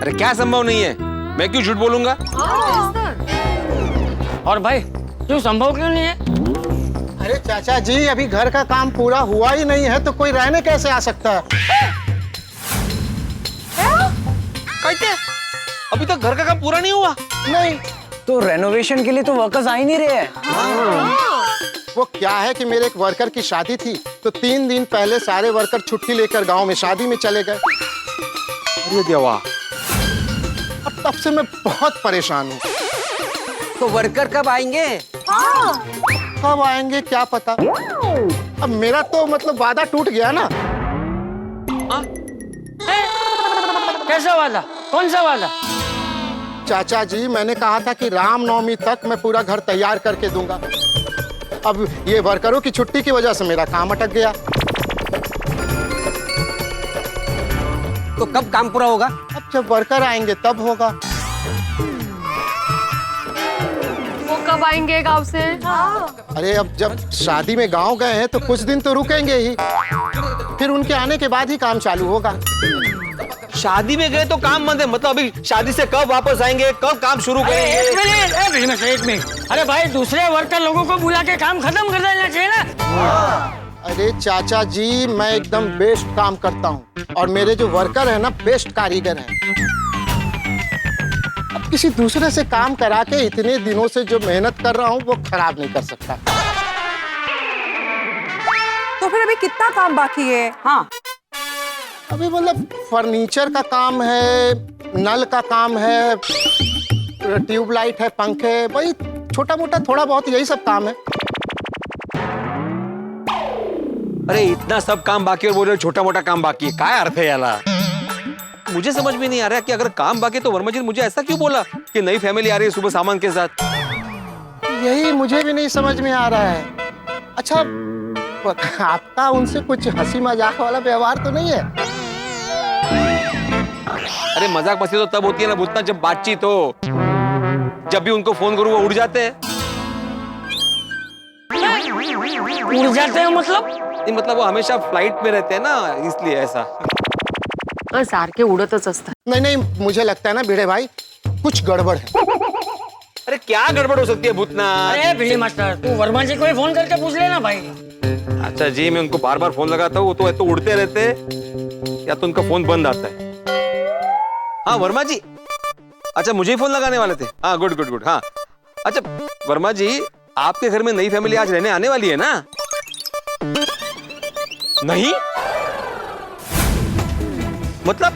अरे क्या संभव नहीं है? मैं क्यों झूठ बोलूंगा? और भाई क्यों संभव क्यों नहीं है? अरे चाचा जी, अभी घर का काम पूरा हुआ ही नहीं है तो कोई रहने कैसे आ सकता है? कहते अभी तक घर का काम पूरा नहीं हुआ? नहीं। तो रेनोवेशन के लिए तो वर्कर्स आ ही नहीं रहे हैं। वो क्या है कि मेरे एक वर्कर की शादी थी तो 3 दिन पहले सारे वर्कर छुट्टी लेकर गांव में शादी में चले गए। अरे देवा, अब तब से मैं बहुत परेशान हूँ। तो वर्कर कब आएंगे? कब आएंगे क्या पता। अब मेरा तो मतलब वादा टूट गया ना। कैसा वादा? कौन सा वादा? चाचा जी, मैंने कहा था कि रामनवमी तक मैं पूरा घर तैयार करके दूंगा। अब ये वर्करों की छुट्टी की वजह से मेरा काम अटक गया। तो कब काम पूरा होगा? अब जब वर्कर आएंगे तब होगा। वो कब आएंगे गांव से? अरे अब जब शादी में गांव गए हैं तो कुछ दिन तो रुकेंगे ही, फिर उनके आने के बाद ही काम चालू होगा। शादी में गए तो काम बंद है, मतलब अभी शादी से कब वापस आएंगे, कब काम शुरू करेंगे? एक मिनट। अरे भाई, दूसरे वर्कर लोगों को बुला के काम खत्म कर देना चाहिए ना। अरे चाचा जी, मैं एकदम बेस्ट काम करता हूँ और मेरे जो वर्कर है ना, बेस्ट कारीगर हैं। अब किसी दूसरे से काम करा के इतने दिनों से जो मेहनत कर रहा हूँ वो खराब नहीं कर सकता। तो फिर अभी कितना काम बाकी है? हाँ, अभी मतलब फर्नीचर का काम है, नल का काम है, ट्यूबलाइट है, पंखे, वही छोटा मोटा थोड़ा बहुत यही सब काम है। अरे इतना सब काम बाकी और बोल रहे हो छोटा मोटा काम बाकी है, क्या अर्थ है याला? मुझे समझ में नहीं आ रहा कि अगर काम बाकी तो वर्मा जी ने मुझे ऐसा क्यों बोला कि नई फैमिली आ रही है सुबह सामान के साथ? यही मुझे भी नहीं समझ में आ रहा है। अच्छा, आपका उनसे कुछ हंसी मजाक वाला व्यवहार तो नहीं है? अरे मजाक मस्ती तो तब होती है ना भूतना, जब बातचीत हो। जब भी उनको फोन करूँ वो उड़ जाते हैं। उड़ जाते हैं मतलब? नहीं, मतलब वो हमेशा फ्लाइट में रहते हैं ना, इसलिए ऐसा। सारखे उडतच असतात। नहीं, मुझे लगता है ना भिड़े भाई, कुछ गड़बड़ है। अरे क्या गड़बड़ हो सकती है भूतना? अरे भिड़ी मास्टर, तू वर्मा जी को ही फोन करके पूछ लेना भाई। अच्छा जी, मैं उनको बार बार फोन लगाता हूँ, वो तो उड़ते रहते हैं या तो उनका फोन बंद आता है। हाँ वर्मा जी, अच्छा मुझे ही फोन लगाने वाले थे। हाँ गुड। हाँ अच्छा वर्मा जी, आपके घर में नई फैमिली आज रहने आने वाली है ना? नहीं मतलब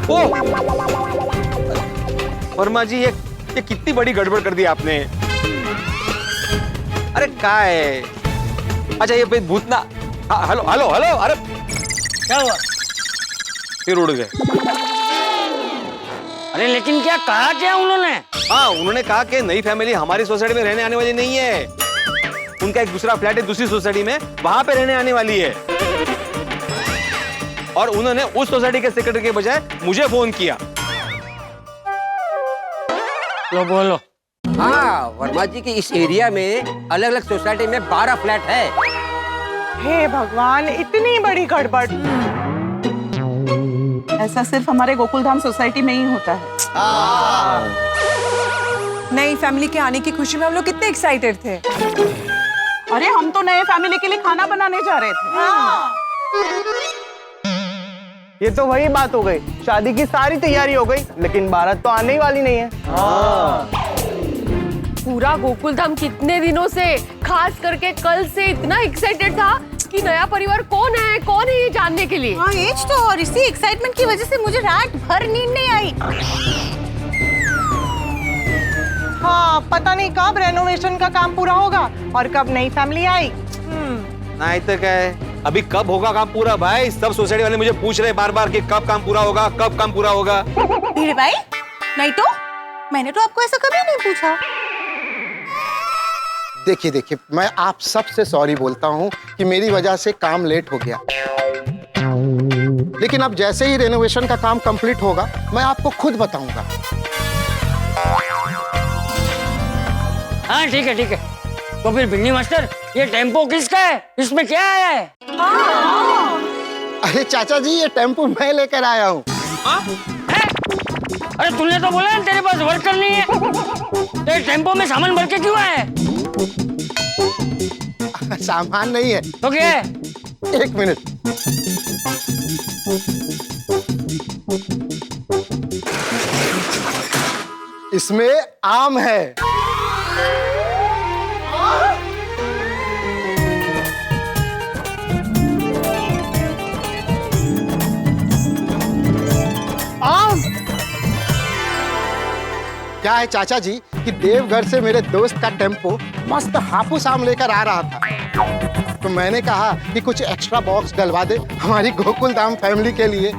ओ वर्मा जी, ये कितनी बड़ी गड़बड़ कर दी आपने। अरे क्या है? अच्छा ये भूतना, हेलो, अरे क्या हुआ? फिर उड़ गए। अरे लेकिन क्या कहा क्या उन्होंने? हाँ, उन्होंने कहा कि नई फैमिली हमारी सोसाइटी में रहने आने वाली नहीं है। उनका एक दूसरा फ्लैट है दूसरी सोसाइटी में, वहां पे रहने आने वाली है। और उन्होंने उस सोसाइटी के सेक्रेटरी के बजाय मुझे फोन किया। लो बोलो। हाँ, वर्मा जी की इस एरिया में अलग अलग सोसाइटी में 12 फ्लैट है। हे भगवान, इतनी बड़ी गड़बड़। ऐसा सिर्फ हमारे गोकुलधाम सोसाइटी में ही होता है। नई फैमिली के आने की खुशी में हम लोग कितने एक्साइटेड थे। अरे हम तो नए फैमिली के लिए खाना बनाने जा रहे थे। ये तो वही बात हो गई, शादी की सारी तैयारी हो गई लेकिन बारात तो आने ही वाली नहीं है। पूरा गोकुलधाम कितने दिनों से, खास करके कल से इतना एक्साइटेड था कि नया परिवार कौन है ये जानने के लिए। हाँ एज तो, और इसी एक्साइटमेंट की वजह से मुझे रात भर नींद नहीं आई। हाँ, पता नहीं कब रेनोवेशन का काम पूरा होगा और कब नई फैमिली आई। नहीं तो क्या है, अभी कब होगा काम पूरा भाई? सब सोसाइटी वाले मुझे पूछ रहे बार बार कि कब काम पूरा होगा, कब काम पूरा होगा। भिड़े भाई, नहीं तो मैंने तो आपको ऐसा कभी नहीं पूछा। देखिए, मैं आप सबसे सॉरी बोलता हूँ कि मेरी वजह से काम लेट हो गया। लेकिन अब जैसे ही रेनोवेशन का काम कंप्लीट होगा मैं आपको खुद बताऊंगा। हाँ ठीक है ठीक है। तो फिर भिंडी मास्टर ये टेम्पो किसका है? इसमें क्या आया है? अरे चाचा जी ये टेम्पो मैं लेकर आया हूँ। अरे तूने तो बोला तेरे पास वर्कर नहीं है, तो टेम्पो में सामान भर के क्यों आया है? सामान नहीं है तो क्या है? एक मिनट। इसमें आम है। आम? क्या है चाचा जी कि देवघर से मेरे दोस्त का टेम्पो मस्त हाफूस आम लेकर आ रहा था, तो मैंने कहा कि कुछ एक्स्ट्रा बॉक्स डलवा दे हमारी गोकुल धाम फैमिली के लिए।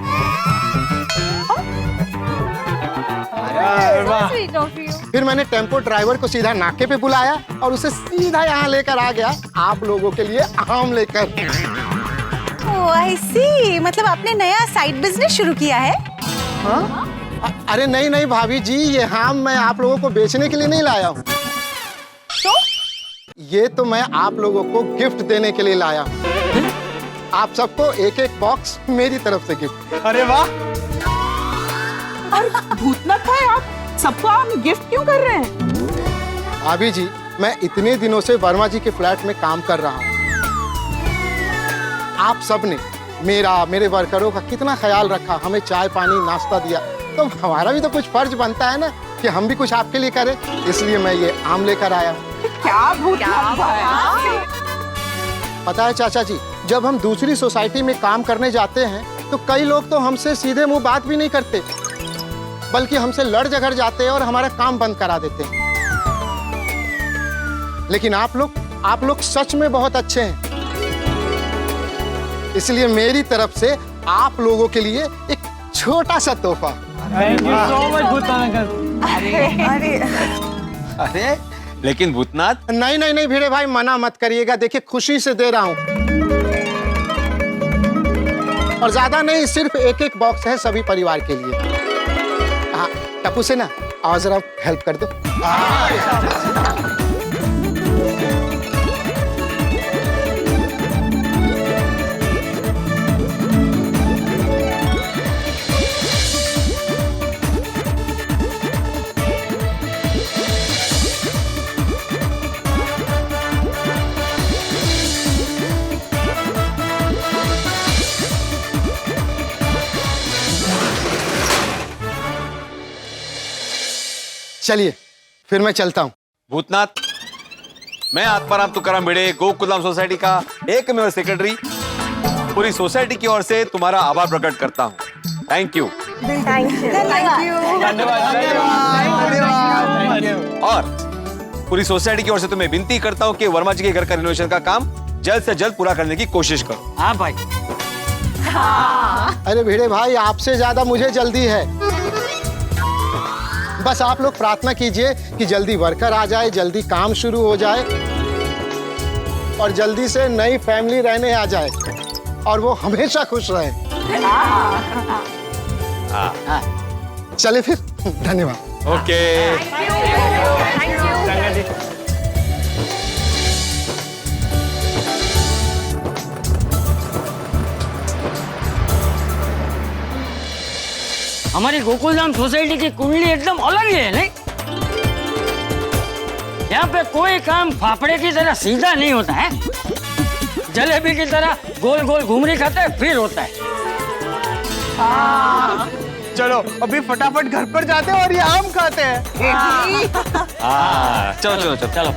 फिर मैंने टेम्पो ड्राइवर को सीधा नाके पे बुलाया और उसे सीधा यहाँ लेकर आ गया आप लोगों के लिए आम लेकर। ओह आई सी, मतलब आपने नया साइड बिजनेस शुरू किया है? हाँ? अरे नहीं नहीं भाभी जी, ये आम मैं आप लोगों को बेचने के लिए नहीं लाया हूँ। तो? ये तो मैं आप लोगों को गिफ्ट देने के लिए लाया हूँ। आप सबको एक एक बॉक्स मेरी तरफ से गिफ्ट। अरे वाह! और भूतनाथ भाई आप सबको आम गिफ्ट क्यों कर रहे हैं? भाभी जी मैं इतने दिनों से वर्मा जी के फ्लैट में काम कर रहा हूँ। आप सबने मेरा मेरे वर्करों का कितना ख्याल रखा, हमें चाय पानी नाश्ता दिया, तो हमारा भी तो कुछ फर्ज बनता है ना कि हम भी कुछ आपके लिए करें, इसलिए मैं ये आम लेकर आया हूँ। क्या भूतनाथ भाई! पता है चाचा जी, जब हम दूसरी सोसाइटी में काम करने जाते हैं तो कई लोग तो हमसे सीधे मुंह बात भी नहीं करते, बल्कि हमसे लड़ झगड़ जाते हैं और हमारा काम बंद करा देते हैं। लेकिन आप लोग सच में बहुत अच्छे हैं, इसलिए मेरी तरफ से आप लोगों के लिए एक छोटा सा तोहफा। Thank you so much Bhootnath uncle. अरे लेकिन भूतनाथ। नहीं नहीं नहीं भिड़े भाई, मना मत करिएगा, देखिए खुशी से दे रहा हूं। और ज्यादा नहीं, सिर्फ एक एक बॉक्स है सभी परिवार के लिए। हाँ टप्पू से ना आओ जरा हेल्प कर दो। चलिए फिर मैं चलता हूँ। भूतनाथ, मैं आत्माराम तुकाराम भिड़े गोकुलधाम सोसाइटी का एकमेव सेक्रेटरी पूरी सोसाइटी की ओर से तुम्हारा आभार प्रकट करता हूँ। Thank you. और पूरी सोसाइटी की ओर से तुम्हें विनती करता हूँ कि वर्मा जी के घर का रिनोवेशन का काम जल्द से जल्द पूरा करने की कोशिश करो। हाँ भाई। अरे भिड़े भाई, आपसे ज्यादा मुझे जल्दी है। बस आप लोग प्रार्थना कीजिए कि जल्दी वर्कर आ जाए, जल्दी काम शुरू हो जाए और जल्दी से नई फैमिली रहने आ जाए और वो हमेशा खुश रहे। चले फिर, धन्यवाद। ओके। हमारी गोकुलधाम सोसाइटी की कुंडली एकदम अलग ही है, नहीं? यहाँ पे कोई काम फाफड़े की तरह सीधा नहीं होता है, जलेबी की तरह गोल गोल घुंघरी खाते हैं फिर होता है। चलो अभी फटाफट घर पर जाते हैं और ये आम खाते हैं। चलो चलो चलो चलो।